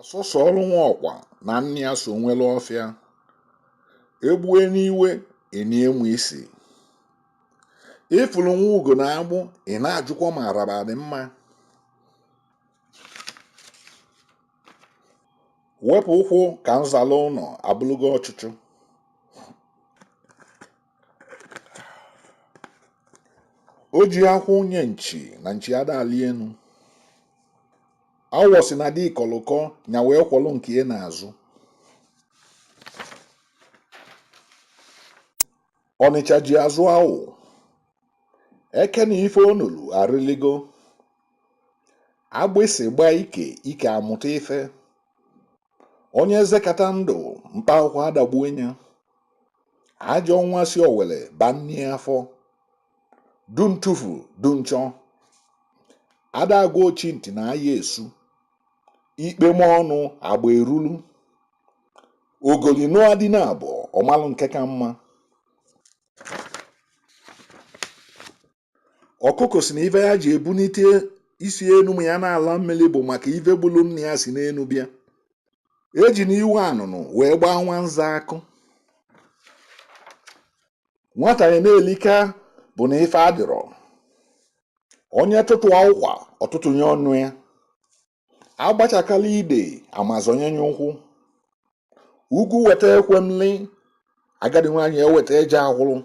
Asụsụ ọrụ nwa ọkwa na nne ya so nwere ọfịa, egbue n'iwe eniemu isi. Ịfụrụ nwa ugo na agbụ ị na-ajụkwa ma araba dị mma. Wepụ ụkwụ ka nzala ụlọ abụlụgo ọchụchụ. O ji akwụ nye nchi na nchi adali enu. Awọ si na dị ịkọlụkọ nya wee kwọlụ nke ị na-azụ. Ọnịcha ji azụ awụ. Eke na ife onulu arịlịgo. Agbịsị gba ike ike amụta ife. Onye zekata ndụ mkpa akwụkwọ adagbuo nya. Ajọ nwa si owele banni afọ. Du ntufu du nchọ. Ada agwa ochi ntị na aya esu. Ikpe m ọnụ agba erulu. Ogoli nụọ dị na abụọ ọmalụ nke ka mma. Ọkụkọ si na ife ya ji ebunite isi enu ma ya na-ala mmiri bụ maka ife gbulu nne ya si n'enu bịa. Eji n'iwe anụnụ wee gbaa nwanza akụ. Nwata ya na-elika bụ na ife adịrọ. Onye tụtụa ụkwa ọtụtụ nye ọnụ ya. Agbachakala ide amazonye nya ụkwụ. Ugwu weta ekwemli agadi nwaanyị eweta eje ahụrụ.